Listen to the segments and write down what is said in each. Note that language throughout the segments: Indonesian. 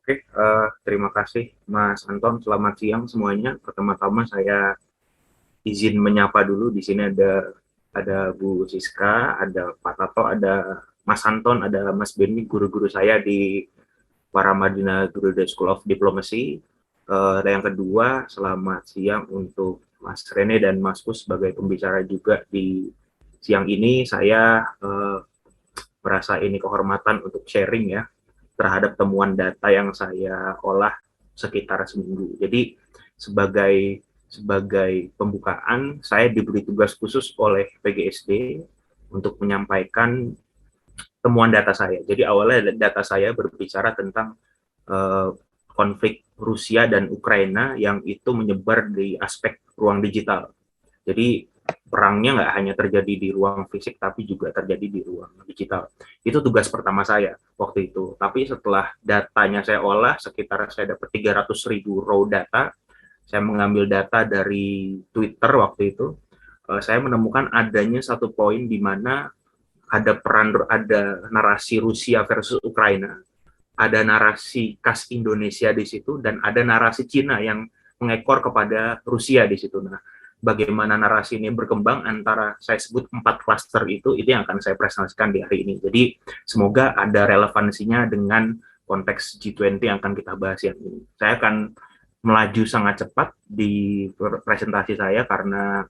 Oke, terima kasih Mas Anton. Selamat siang semuanya. Pertama-tama saya izin menyapa dulu. Di sini ada Bu Siska, ada Pak Tato, ada Mas Anton, ada Mas Beni, guru-guru saya di Paramadina Graduate School of Diplomacy. Dan yang kedua, selamat siang untuk Mas Rene dan Mas Pus sebagai pembicara juga di siang ini. Saya merasa ini kehormatan untuk sharing ya terhadap temuan data yang saya olah sekitar seminggu. Jadi sebagai sebagai pembukaan, saya diberi tugas khusus oleh PGSD untuk menyampaikan temuan data saya. Jadi awalnya data saya berbicara tentang uh, konflik Rusia dan Ukraina yang itu menyebar di aspek ruang digital. Jadi perangnya nggak hanya terjadi di ruang fisik, tapi juga terjadi di ruang digital. Itu tugas pertama saya waktu itu. Tapi setelah datanya saya olah, sekitar saya dapat 300.000 raw data. Saya mengambil data dari Twitter waktu itu. Saya menemukan adanya satu poin di mana ada narasi Rusia versus Ukraina, ada narasi khas Indonesia di situ, dan ada narasi Cina yang mengekor kepada Rusia di situ. Nah, bagaimana narasi ini berkembang antara saya sebut 4 klaster itu yang akan saya presentasikan di hari ini. Jadi semoga ada relevansinya dengan konteks G20 yang akan kita bahas yang ini. Saya akan melaju sangat cepat di presentasi saya karena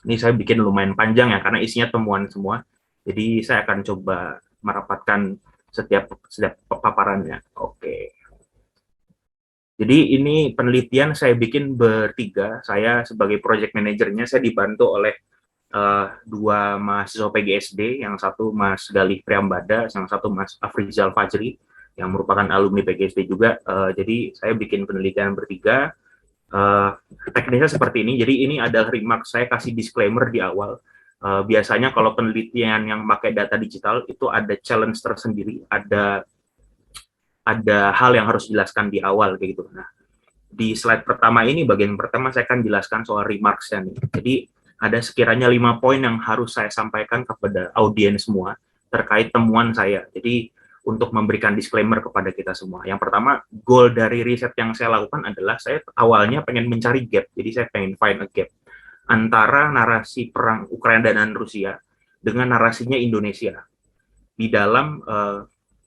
ini saya bikin lumayan panjang ya karena isinya temuan semua. Jadi saya akan coba merapatkan setiap paparannya. Oke. Jadi ini penelitian saya bikin bertiga. Saya sebagai project manajernya, saya dibantu oleh dua mahasiswa PGSD, yang satu Mas Galih Priambada, yang satu Mas Afrizal Fajri, yang merupakan alumni PGSD juga. Jadi saya bikin penelitian bertiga. Teknisnya seperti ini. Jadi ini adalah remark, saya kasih disclaimer di awal. Biasanya kalau penelitian yang pakai data digital itu ada challenge tersendiri, ada hal yang harus dijelaskan di awal kayak gitu. Nah, di slide pertama ini, bagian pertama saya akan jelaskan soal remarks-nya nih. Jadi ada sekiranya 5 poin yang harus saya sampaikan kepada audiens semua terkait temuan saya. Jadi untuk memberikan disclaimer kepada kita semua. Yang pertama, goal dari riset yang saya lakukan adalah saya awalnya pengen mencari gap. Jadi saya pengen find a gap antara narasi perang Ukraina dan Rusia dengan narasinya Indonesia di dalam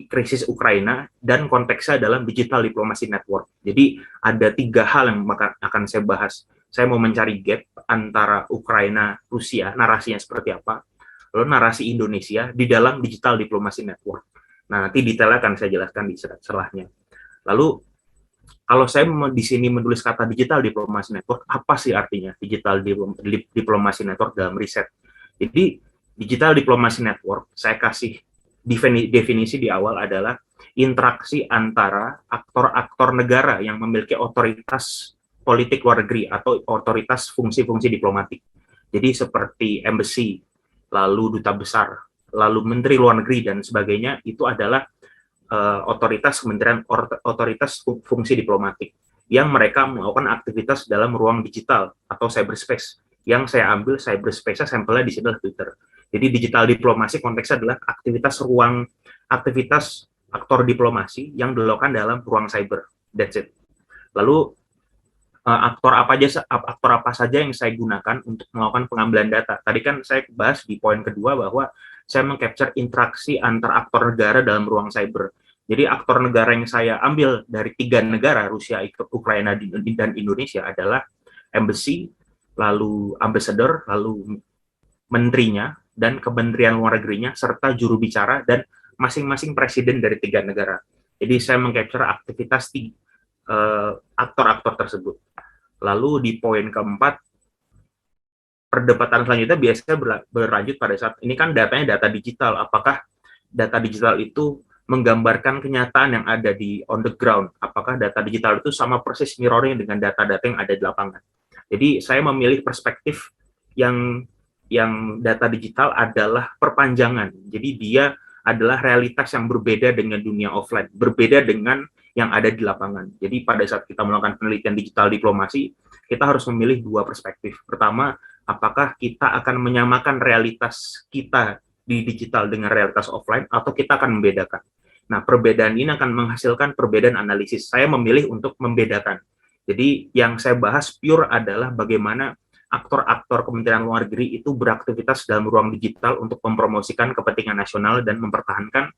krisis Ukraina dan konteksnya dalam digital diplomasi network. Jadi ada 3 hal yang akan saya bahas. Saya mau mencari gap antara Ukraina, Rusia, narasinya seperti apa, lalu narasi Indonesia di dalam digital diplomasi network. Nah, nanti detailnya akan saya jelaskan di setelahnya. Lalu, kalau saya di sini menulis kata digital diplomasi network, apa sih artinya digital diplomasi network dalam riset? Jadi, digital diplomasi network, saya kasih definisi di awal adalah interaksi antara aktor-aktor negara yang memiliki otoritas politik luar negeri atau otoritas fungsi-fungsi diplomatik. Jadi seperti embassy, lalu duta besar, lalu menteri luar negeri dan sebagainya, itu adalah otoritas kementerian otoritas fungsi diplomatik yang mereka melakukan aktivitas dalam ruang digital atau cyberspace. Yang saya ambil cyberspace-nya sampelnya di sini adalah Twitter. Jadi digital diplomasi konteksnya adalah aktivitas aktor diplomasi yang dilakukan dalam ruang cyber. That's it. Lalu aktor apa saja yang saya gunakan untuk melakukan pengambilan data. Tadi kan saya bahas di poin kedua bahwa saya mengcapture interaksi antar aktor negara dalam ruang cyber. Jadi aktor negara yang saya ambil dari 3 negara, Rusia, Ukraina, dan Indonesia adalah embassy, lalu ambassador, lalu menterinya, dan kementerian luar negerinya, serta juru bicara, dan masing-masing presiden dari 3 negara. Jadi saya mengcapture aktivitas aktor-aktor tersebut. Lalu di poin keempat, perdebatan selanjutnya biasanya berlanjut pada saat ini kan datanya data digital. Apakah data digital itu menggambarkan kenyataan yang ada di on the ground? Apakah data digital itu sama persis mirroring dengan data-data yang ada di lapangan? Jadi saya memilih perspektif yang data digital adalah perpanjangan. Jadi dia adalah realitas yang berbeda dengan dunia offline, berbeda dengan yang ada di lapangan. Jadi pada saat kita melakukan penelitian digital diplomasi, kita harus memilih 2 perspektif. Pertama, apakah kita akan menyamakan realitas kita di digital dengan realitas offline, atau kita akan membedakan. Nah, perbedaan ini akan menghasilkan perbedaan analisis. Saya memilih untuk membedakan. Jadi, yang saya bahas pure adalah bagaimana aktor-aktor Kementerian Luar Negeri itu beraktivitas dalam ruang digital untuk mempromosikan kepentingan nasional dan mempertahankan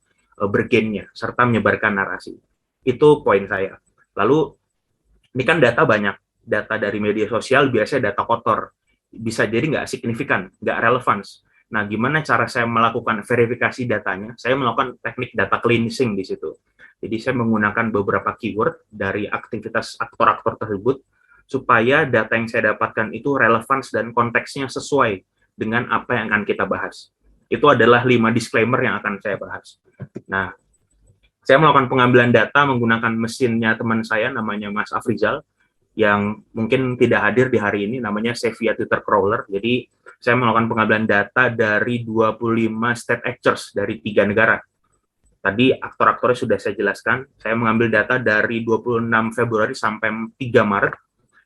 bergennya, serta menyebarkan narasi. Itu poin saya. Lalu, ini kan data banyak. Data dari media sosial biasanya data kotor. Bisa jadi nggak signifikan, nggak relevan. Nah, gimana cara saya melakukan verifikasi datanya? Saya melakukan teknik data cleansing di situ. Jadi, saya menggunakan beberapa keyword dari aktivitas aktor-aktor tersebut, supaya data yang saya dapatkan itu relevan dan konteksnya sesuai dengan apa yang akan kita bahas. Itu adalah 5 disclaimer yang akan saya bahas. Nah, saya melakukan pengambilan data menggunakan mesinnya teman saya, namanya Mas Afrizal, yang mungkin tidak hadir di hari ini, namanya Sevia Twitter Crawler. Jadi, saya melakukan pengambilan data dari 25 state actors dari 3 negara. Tadi aktor-aktornya sudah saya jelaskan. Saya mengambil data dari 26 Februari sampai 3 Maret.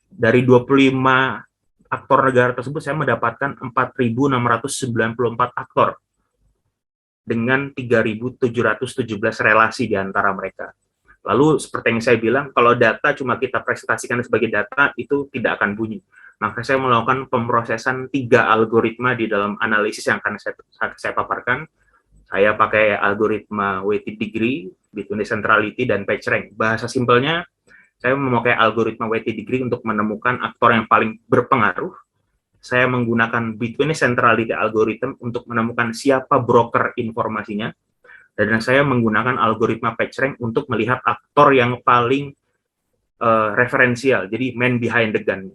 Dari 25 aktor negara tersebut, saya mendapatkan 4.694 aktor dengan 3.717 relasi di antara mereka. Lalu seperti yang saya bilang, kalau data cuma kita presentasikan sebagai data, itu tidak akan bunyi. Maka saya melakukan pemrosesan 3 algoritma di dalam analisis yang akan saya paparkan. Saya pakai algoritma weighted degree, between centrality, dan PageRank. Bahasa simpelnya, saya memakai algoritma weighted degree untuk menemukan aktor yang paling berpengaruh. Saya menggunakan between centrality algorithm untuk menemukan siapa broker informasinya, dan saya menggunakan algoritma PageRank untuk melihat aktor yang paling referensial, jadi man behind the gun.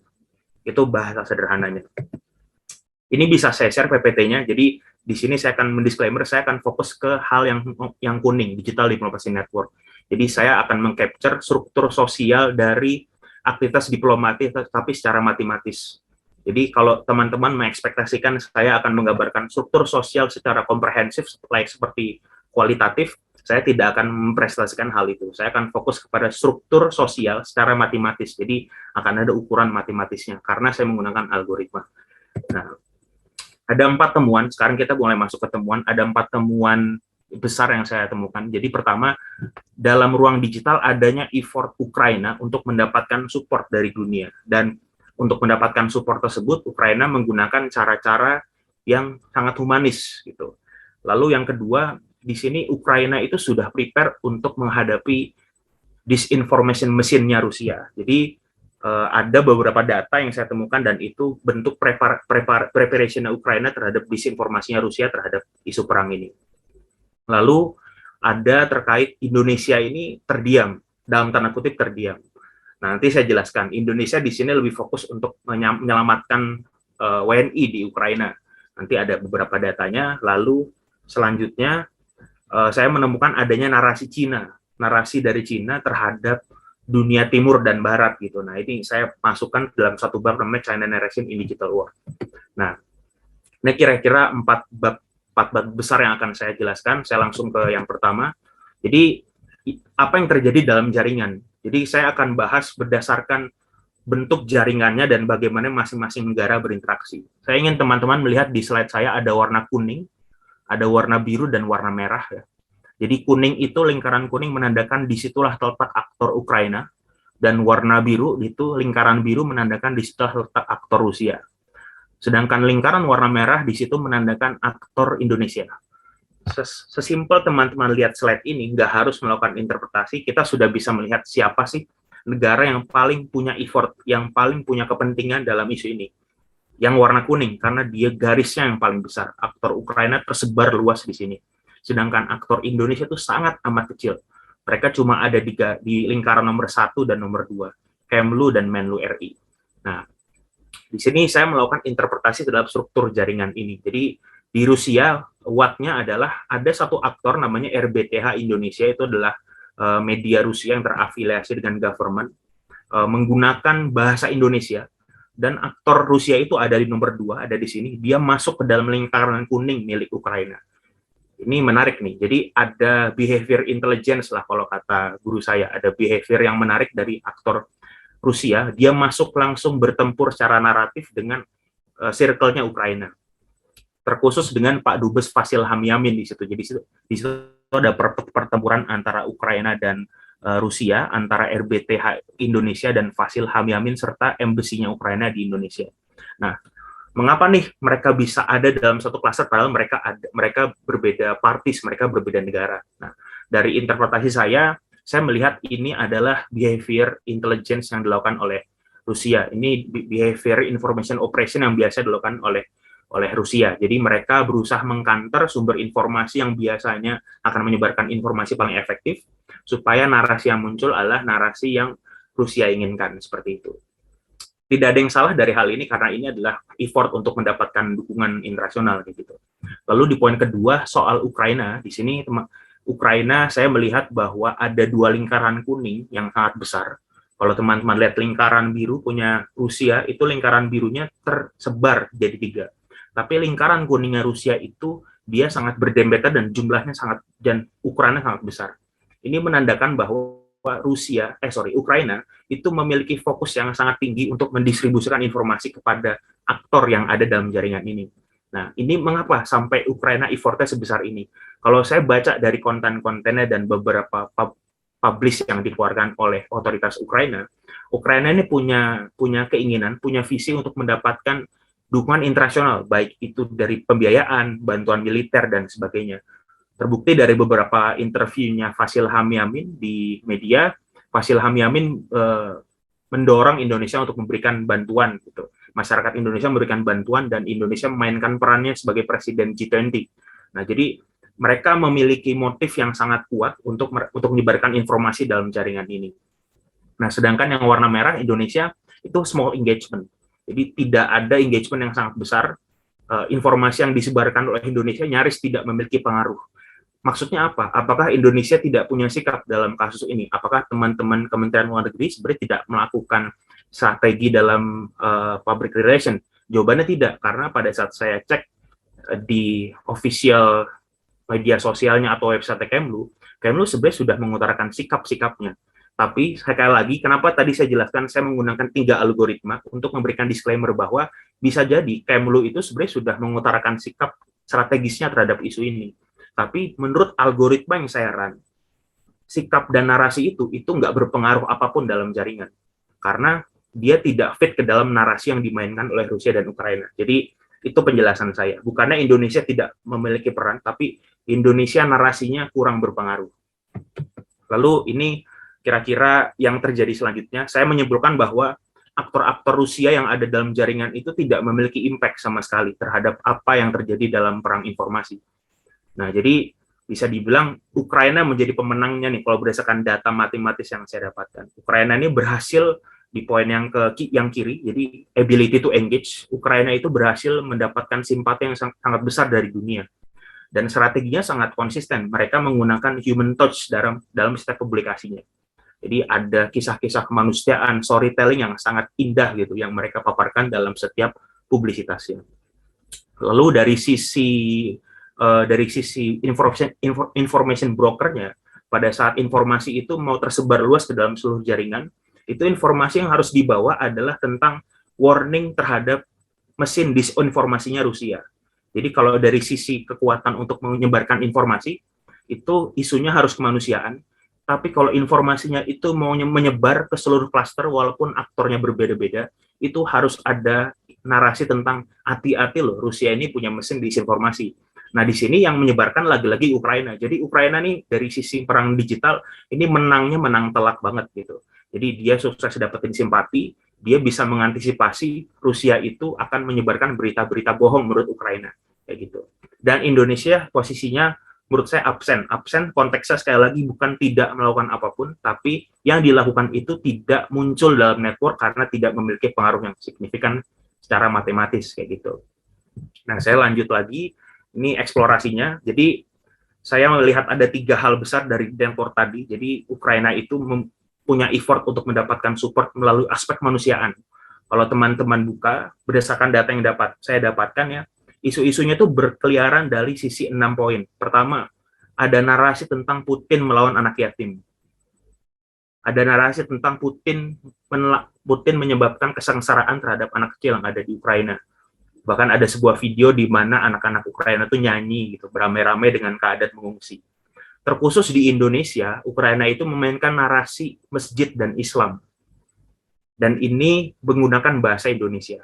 Itu bahasa sederhananya. Ini bisa saya share PPT-nya, jadi di sini saya akan mendisclaimer, saya akan fokus ke hal yang kuning, Digital Diplomacy Network. Jadi saya akan mengcapture struktur sosial dari aktivitas diplomatik, tapi secara matematis. Jadi kalau teman-teman mengekspektasikan saya akan menggambarkan struktur sosial secara komprehensif, seperti kualitatif, saya tidak akan mempresentasikan hal itu. Saya akan fokus kepada struktur sosial secara matematis. Jadi akan ada ukuran matematisnya, karena saya menggunakan algoritma. Nah, ada 4 temuan, sekarang kita mulai masuk ke temuan, ada 4 temuan besar yang saya temukan. Jadi pertama, dalam ruang digital adanya effort Ukraina untuk mendapatkan support dari dunia. Dan untuk mendapatkan support tersebut, Ukraina menggunakan cara-cara yang sangat humanis gitu. Lalu yang kedua, di sini Ukraina itu sudah prepare untuk menghadapi disinformation mesinnya Rusia. Jadi ada beberapa data yang saya temukan dan itu bentuk preparation Ukraina terhadap disinformasinya Rusia terhadap isu perang ini. Lalu ada terkait Indonesia ini terdiam, dalam tanda kutip terdiam. Nah, nanti saya jelaskan. Indonesia di sini lebih fokus untuk menyelamatkan WNI di Ukraina. Nanti ada beberapa datanya. Lalu selanjutnya saya menemukan adanya narasi Cina, narasi dari Cina terhadap dunia timur dan barat gitu. Nah, ini saya masukkan dalam satu bab namanya China Narration in Digital War. Nah, ini kira-kira 4 bab besar yang akan saya jelaskan. Saya langsung ke yang pertama. Jadi, apa yang terjadi dalam jaringan? Jadi saya akan bahas berdasarkan bentuk jaringannya dan bagaimana masing-masing negara berinteraksi. Saya ingin teman-teman melihat di slide saya ada warna kuning, ada warna biru, dan warna merah. Ya. Jadi kuning itu, lingkaran kuning menandakan disitulah terletak aktor Ukraina, dan warna biru itu, lingkaran biru menandakan disitulah terletak aktor Rusia. Sedangkan lingkaran warna merah di situ menandakan aktor Indonesia. Sesimpel teman-teman lihat slide ini, nggak harus melakukan interpretasi, kita sudah bisa melihat siapa sih negara yang paling punya effort, yang paling punya kepentingan dalam isu ini. Yang warna kuning, karena dia garisnya yang paling besar. Aktor Ukraina tersebar luas di sini. Sedangkan aktor Indonesia itu sangat amat kecil. Mereka cuma ada di lingkaran nomor 1 dan nomor 2, Kemlu dan Menlu RI. Nah, di sini saya melakukan interpretasi terhadap struktur jaringan ini. Jadi, di Rusia, wattnya adalah ada satu aktor namanya RBTH Indonesia, itu adalah media Rusia yang terafiliasi dengan government, menggunakan bahasa Indonesia, dan aktor Rusia itu ada di nomor 2, ada di sini, dia masuk ke dalam lingkaran kuning milik Ukraina. Ini menarik nih, jadi ada behavior intelligence lah kalau kata guru saya, ada behavior yang menarik dari aktor Rusia, dia masuk langsung bertempur secara naratif dengan circle-nya Ukraina. Terkhusus dengan Pak Dubes Fasil Hamyamin di situ. Jadi di situ ada pertempuran antara Ukraina dan Rusia, antara RBTH Indonesia dan Fasil Hamyamin serta embesinya Ukraina di Indonesia. Nah, mengapa nih mereka bisa ada dalam satu klaster padahal mereka berbeda partis, mereka berbeda negara. Nah, dari interpretasi saya melihat ini adalah behavior intelligence yang dilakukan oleh Rusia. Ini behavior information operation yang biasa dilakukan oleh Rusia. Jadi mereka berusaha mengkanter sumber informasi yang biasanya akan menyebarkan informasi paling efektif, supaya narasi yang muncul adalah narasi yang Rusia inginkan, seperti itu. Tidak ada yang salah dari hal ini karena ini adalah effort untuk mendapatkan dukungan internasional gitu. Lalu di poin kedua soal Ukraina, di sini Ukraina saya melihat bahwa ada dua lingkaran kuning yang sangat besar. Kalau teman-teman lihat lingkaran biru punya Rusia, itu lingkaran birunya tersebar jadi 3. Tapi lingkaran kuningnya Rusia itu dia sangat berdempetan dan jumlahnya dan ukurannya sangat besar. Ini menandakan bahwa Ukraina itu memiliki fokus yang sangat tinggi untuk mendistribusikan informasi kepada aktor yang ada dalam jaringan ini. Nah, ini mengapa sampai Ukraina effortnya sebesar ini? Kalau saya baca dari konten-kontennya dan beberapa publish yang dikeluarkan oleh otoritas Ukraina, Ukraina ini punya keinginan, punya visi untuk mendapatkan dukungan internasional, baik itu dari pembiayaan, bantuan militer, dan sebagainya. Terbukti dari beberapa interviewnya Fasil Hamyamin di media, Fasil Hamyamin mendorong Indonesia untuk memberikan bantuan. Gitu. Masyarakat Indonesia memberikan bantuan dan Indonesia memainkan perannya sebagai presiden G20. Nah, jadi mereka memiliki motif yang sangat kuat untuk menyebarkan informasi dalam jaringan ini. Nah, sedangkan yang warna merah Indonesia itu small engagement. Jadi tidak ada engagement yang sangat besar. Informasi yang disebarkan oleh Indonesia nyaris tidak memiliki pengaruh. Maksudnya apa? Apakah Indonesia tidak punya sikap dalam kasus ini? Apakah teman-teman Kementerian Luar Negeri sebenarnya tidak melakukan strategi dalam public relation? Jawabannya tidak, karena pada saat saya cek di official media sosialnya atau website Kemlu sebenarnya sudah mengutarakan sikap-sikapnya. Tapi sekali lagi, kenapa tadi saya jelaskan saya menggunakan 3 algoritma untuk memberikan disclaimer bahwa bisa jadi Kemlu itu sebenarnya sudah mengutarakan sikap strategisnya terhadap isu ini. Tapi menurut algoritma yang saya run, sikap dan narasi itu nggak berpengaruh apapun dalam jaringan. Karena dia tidak fit ke dalam narasi yang dimainkan oleh Rusia dan Ukraina. Jadi itu penjelasan saya. Bukannya Indonesia tidak memiliki peran, tapi Indonesia narasinya kurang berpengaruh. Lalu ini kira-kira yang terjadi selanjutnya, saya menyimpulkan bahwa aktor-aktor Rusia yang ada dalam jaringan itu tidak memiliki impact sama sekali terhadap apa yang terjadi dalam perang informasi. Nah, jadi bisa dibilang Ukraina menjadi pemenangnya nih kalau berdasarkan data matematis yang saya dapatkan. Ukraina ini berhasil di poin yang kiri, jadi ability to engage, Ukraina itu berhasil mendapatkan simpati yang sangat besar dari dunia. Dan strateginya sangat konsisten. Mereka menggunakan human touch dalam setiap publikasinya. Jadi ada kisah-kisah kemanusiaan, storytelling yang sangat indah gitu, yang mereka paparkan dalam setiap publisitasnya. Lalu dari sisi information brokernya, pada saat informasi itu mau tersebar luas ke dalam seluruh jaringan, itu informasi yang harus dibawa adalah tentang warning terhadap mesin disinformasinya Rusia. Jadi kalau dari sisi kekuatan untuk menyebarkan informasi, itu isunya harus kemanusiaan. Tapi kalau informasinya itu mau menyebar ke seluruh klaster, walaupun aktornya berbeda-beda, itu harus ada narasi tentang hati-hati loh, Rusia ini punya mesin disinformasi. Nah, di sini yang menyebarkan lagi-lagi Ukraina. Jadi Ukraina nih dari sisi perang digital, ini menangnya menang telak banget gitu. Jadi dia sukses dapetin simpati, dia bisa mengantisipasi Rusia itu akan menyebarkan berita-berita bohong menurut Ukraina. Kayak gitu. Dan Indonesia posisinya menurut saya absen konteksnya sekali lagi bukan tidak melakukan apapun, tapi yang dilakukan itu tidak muncul dalam network karena tidak memiliki pengaruh yang signifikan secara matematis kayak gitu. Nah, saya lanjut lagi, ini eksplorasinya. Jadi saya melihat ada 3 hal besar dari network tadi. Jadi Ukraina itu punya effort untuk mendapatkan support melalui aspek kemanusiaan. Kalau teman-teman buka berdasarkan data yang saya dapatkan ya, isu-isunya itu berkeliaran dari sisi 6 poin. Pertama, ada narasi tentang Putin melawan anak yatim. Ada narasi tentang Putin menyebabkan kesengsaraan terhadap anak kecil yang ada di Ukraina. Bahkan ada sebuah video di mana anak-anak Ukraina itu nyanyi gitu, beramai-ramai dengan keadaan mengungsi. terkhusus di Indonesia, Ukraina itu memainkan narasi masjid dan Islam. Dan ini menggunakan bahasa Indonesia.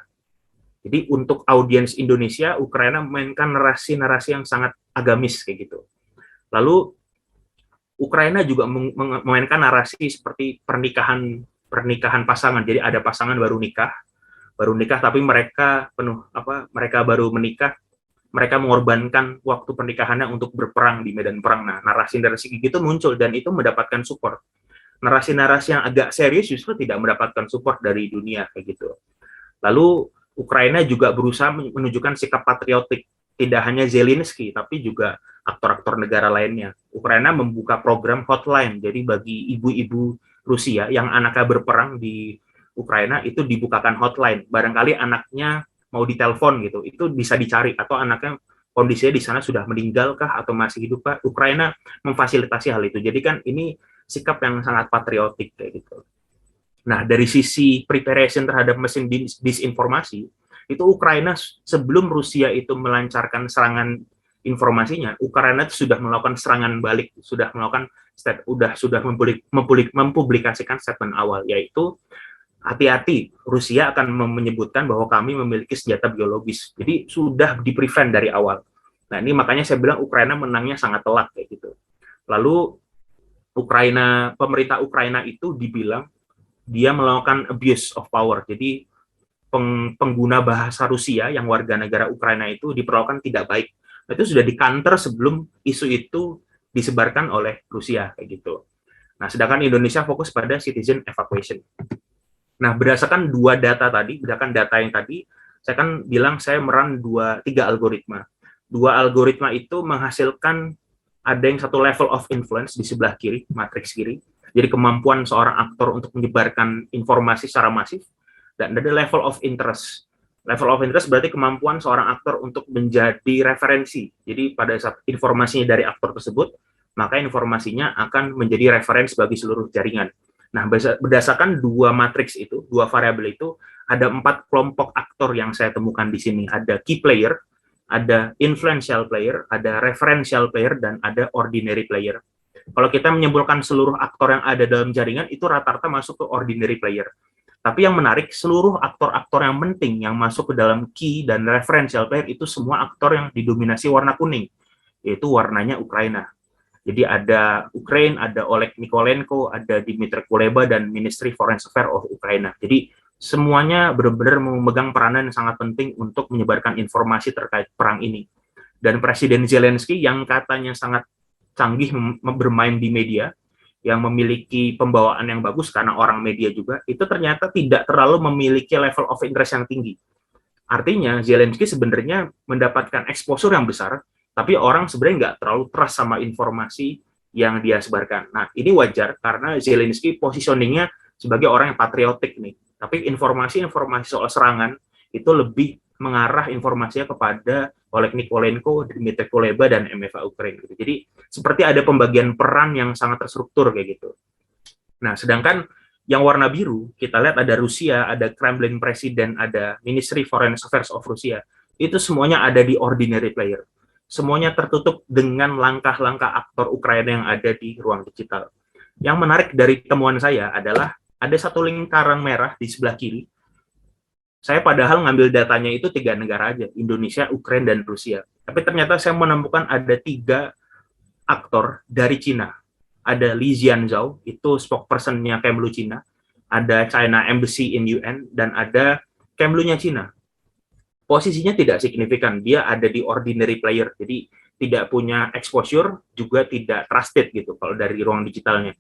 Jadi untuk audiens Indonesia, Ukraina memainkan narasi-narasi yang sangat agamis kayak gitu. Lalu Ukraina juga memainkan narasi seperti pernikahan pasangan. Jadi ada pasangan baru nikah tapi mereka mereka baru menikah, mereka mengorbankan waktu pernikahannya untuk berperang di medan perang. Nah, narasi-narasi gitu muncul dan itu mendapatkan support. Narasi-narasi yang agak serius justru tidak mendapatkan support dari dunia kayak gitu. Lalu Ukraina juga berusaha menunjukkan sikap patriotik, tidak hanya Zelensky, tapi juga aktor-aktor negara lainnya. Ukraina membuka program hotline, jadi bagi ibu-ibu Rusia yang anaknya berperang di Ukraina, itu dibukakan hotline. Barangkali anaknya mau ditelepon gitu, itu bisa dicari, atau anaknya kondisinya di sana sudah meninggal kah, atau masih hidup kah, Ukraina memfasilitasi hal itu. Jadi kan ini sikap yang sangat patriotik kayak gitu. Nah, dari sisi preparation terhadap mesin disinformasi, itu Ukraina sebelum Rusia itu melancarkan serangan informasinya, Ukraina itu sudah melakukan serangan balik, sudah melakukan mempublikasikan statement awal, yaitu hati-hati, Rusia akan menyebutkan bahwa kami memiliki senjata biologis. Jadi sudah di-prevent dari awal. Nah, ini makanya saya bilang Ukraina menangnya sangat telat kayak gitu. Lalu pemerintah Ukraina itu dibilang dia melakukan abuse of power. Jadi pengguna bahasa Rusia yang warga negara Ukraina itu diperlakukan tidak baik. Itu sudah di-counter sebelum isu itu disebarkan oleh Rusia kayak gitu. Nah, sedangkan Indonesia fokus pada citizen evacuation. Nah, berdasarkan data yang tadi, saya kan bilang saya meran tiga algoritma. Dua algoritma itu menghasilkan ada yang satu level of influence di sebelah kiri, matriks kiri. Jadi kemampuan seorang aktor untuk menyebarkan informasi secara masif, dan ada level of interest. Level of interest berarti kemampuan seorang aktor untuk menjadi referensi. Jadi pada saat informasinya dari aktor tersebut, maka informasinya akan menjadi referensi bagi seluruh jaringan. Nah, berdasarkan dua matriks itu, dua variabel itu, ada 4 kelompok aktor yang saya temukan di sini. Ada key player, ada influential player, ada referential player, dan ada ordinary player. Kalau kita menyimpulkan seluruh aktor yang ada dalam jaringan, itu rata-rata masuk ke ordinary player. Tapi yang menarik, seluruh aktor-aktor yang penting yang masuk ke dalam key dan referential player itu semua aktor yang didominasi warna kuning, yaitu warnanya Ukraina. Jadi ada Ukraine, ada Oleg Nikolenko, ada Dmitry Kuleba, dan Ministry Foreign Affairs of Ukraina. Jadi semuanya benar-benar memegang peranan yang sangat penting untuk menyebarkan informasi terkait perang ini. Dan Presiden Zelensky yang katanya sangat canggih bermain di media, yang memiliki pembawaan yang bagus karena orang media juga, itu ternyata tidak terlalu memiliki level of interest yang tinggi. Artinya Zelensky sebenarnya mendapatkan exposure yang besar, tapi orang sebenarnya nggak terlalu trust sama informasi yang dia sebarkan. Nah, ini wajar karena Zelensky positioningnya sebagai orang yang patriotik nih. Tapi informasi-informasi soal serangan itu lebih mengarah informasinya kepada Oleg Nikolenko, Dmitry Kuleba, dan MFA Ukraine. Gitu. Jadi seperti ada pembagian peran yang sangat terstruktur kayak gitu. Nah, sedangkan yang warna biru, kita lihat ada Rusia, ada Kremlin Presiden, ada Ministry Foreign Affairs of Rusia. Itu semuanya ada di ordinary player. Semuanya tertutup dengan langkah-langkah aktor Ukraina yang ada di ruang digital. Yang menarik dari temuan saya adalah ada satu lingkaran merah di sebelah kiri. Saya padahal ngambil datanya itu 3 negara aja, Indonesia, Ukraina, dan Rusia. Tapi ternyata saya menemukan ada 3 aktor dari Cina. Ada Li Jianzhou, itu spokesperson-nya Kemlu Cina. Ada China Embassy in UN, dan ada Kemlu-nya Cina. Posisinya tidak signifikan, dia ada di ordinary player, jadi tidak punya exposure, juga tidak trusted gitu kalau dari ruang digitalnya.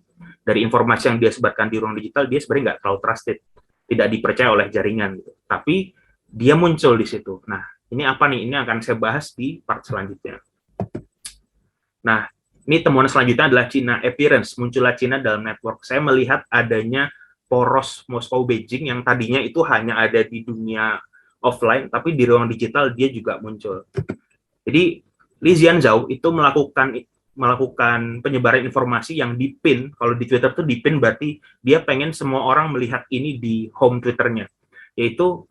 Dari informasi yang dia sebarkan di ruang digital, dia sebenarnya nggak terlalu trusted, tidak dipercaya oleh jaringan gitu. Tapi dia muncul di situ. Nah, ini apa nih? Ini akan saya bahas di part selanjutnya. Nah, ini temuan selanjutnya adalah China appearance, munculnya China dalam network. Saya melihat adanya poros Moskow Beijing yang tadinya itu hanya ada di dunia offline, tapi di ruang digital dia juga muncul. Jadi Li Jianzhou itu melakukan penyebaran informasi yang dipin. Kalau di Twitter tuh dipin berarti dia pengen semua orang melihat ini di home Twitternya, yaitu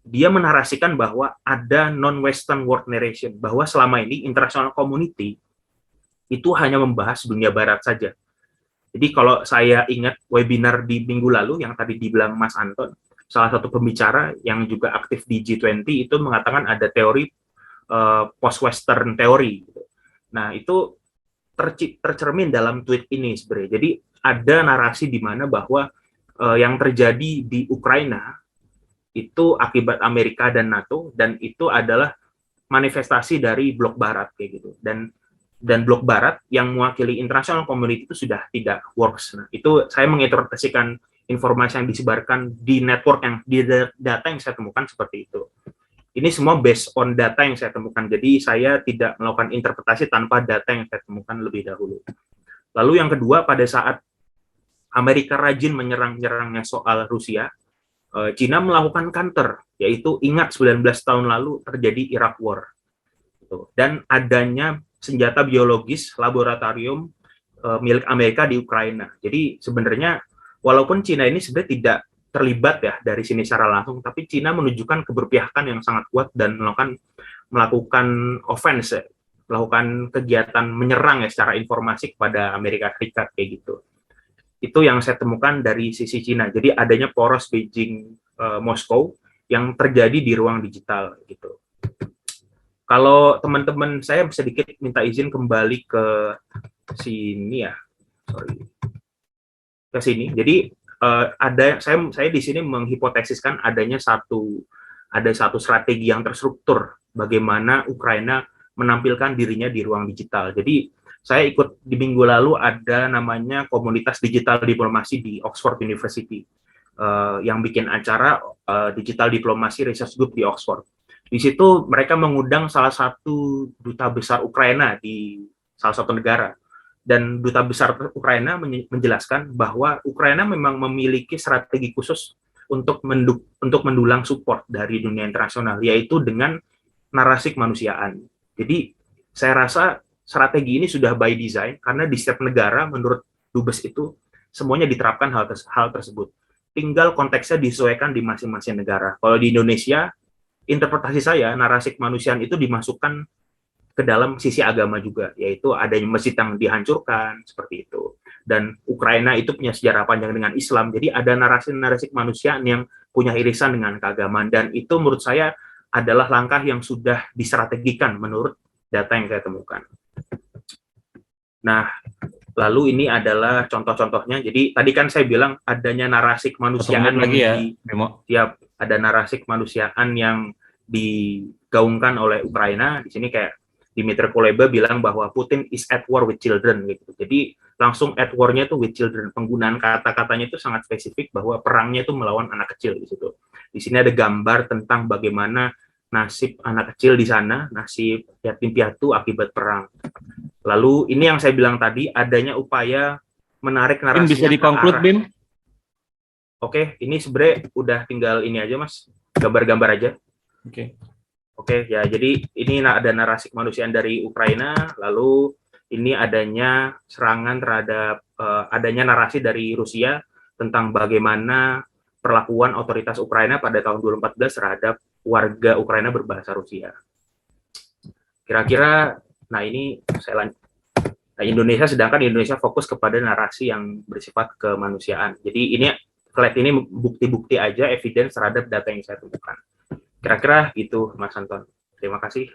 dia menarasikan bahwa ada non-Western world narration, bahwa selama ini international community itu hanya membahas dunia barat saja. Jadi kalau saya ingat webinar di minggu lalu yang tadi dibilang Mas Anton, salah satu pembicara yang juga aktif di G20 itu mengatakan ada teori post-Western teori. Nah, itu tercermin dalam tweet ini sebenarnya. Jadi ada narasi di mana bahwa yang terjadi di Ukraina itu akibat Amerika dan NATO, dan itu adalah manifestasi dari blok barat kayak gitu. Dan blok barat yang mewakili international community itu sudah tidak works. Nah, itu saya menginterpretasikan informasi yang disebarkan di network yang di data yang saya temukan seperti itu. Ini semua based on data yang saya temukan. Jadi saya tidak melakukan interpretasi tanpa data yang saya temukan lebih dahulu. Lalu yang kedua, pada saat Amerika rajin menyerang-nyerangnya soal Rusia, Cina melakukan counter, yaitu ingat 19 tahun lalu terjadi Iraq War. Dan adanya senjata biologis laboratorium milik Amerika di Ukraina. Jadi sebenarnya walaupun Cina ini sebenarnya tidak terlibat ya dari sini secara langsung, tapi Cina menunjukkan keberpihakan yang sangat kuat dan melakukan offense, melakukan kegiatan menyerang ya secara informasi kepada Amerika Serikat kayak gitu. Itu yang saya temukan dari sisi Cina. Jadi adanya poros Beijing Moskow yang terjadi di ruang digital gitu. Kalau teman-teman saya sedikit minta izin kembali ke sini ya, sorry, ke sini. Jadi ada saya di sini menghipotesiskan ada satu strategi yang terstruktur bagaimana Ukraina menampilkan dirinya di ruang digital. Jadi saya ikut di minggu lalu ada namanya komunitas digital diplomasi di Oxford University yang bikin acara digital diplomasi research group di Oxford. Di situ mereka mengundang salah satu duta besar Ukraina di salah satu negara. Dan duta besar Ukraina menjelaskan bahwa Ukraina memang memiliki strategi khusus untuk mendulang support dari dunia internasional, yaitu dengan narasi kemanusiaan. Jadi saya rasa strategi ini sudah by design, karena di setiap negara menurut Dubes itu semuanya diterapkan hal tersebut. Tinggal konteksnya disesuaikan di masing-masing negara. Kalau di Indonesia, interpretasi saya, narasi kemanusiaan itu dimasukkan ke dalam sisi agama juga, yaitu adanya masjid yang dihancurkan, seperti itu. Dan Ukraina itu punya sejarah panjang dengan Islam, jadi ada narasi-narasi kemanusiaan yang punya irisan dengan keagamaan, dan itu menurut saya adalah langkah yang sudah distrategikan menurut data yang saya temukan. Nah, lalu ini adalah contoh-contohnya. Jadi tadi kan saya bilang adanya narasi kemanusiaan lagi ya, tiap ada narasi kemanusiaan yang digaungkan oleh Ukraina. Di sini kayak Dmitry Kuleba bilang bahwa Putin is at war with children gitu. Jadi langsung at war-nya itu with children. Penggunaan kata-katanya itu sangat spesifik bahwa perangnya itu melawan anak kecil di situ. Di sini ada gambar tentang bagaimana nasib anak kecil di sana, nasib yatim piatu akibat perang. Lalu ini yang saya bilang tadi, adanya upaya menarik narasinya bisa di-conclude, Bim? Oke, ini sebenarnya udah tinggal ini aja, Mas. Gambar-gambar aja. Oke, ya jadi ini ada narasi kemanusiaan dari Ukraina, lalu ini adanya serangan terhadap adanya narasi dari Rusia tentang bagaimana perlakuan otoritas Ukraina pada tahun 2014 terhadap warga Ukraina berbahasa Rusia. Kira-kira, nah ini saya lanjut. Nah, Indonesia, sedangkan Indonesia fokus kepada narasi yang bersifat kemanusiaan. Jadi ini bukti-bukti aja, evidence terhadap data yang saya temukan. Kira-kira gitu, Mas Anton. Terima kasih.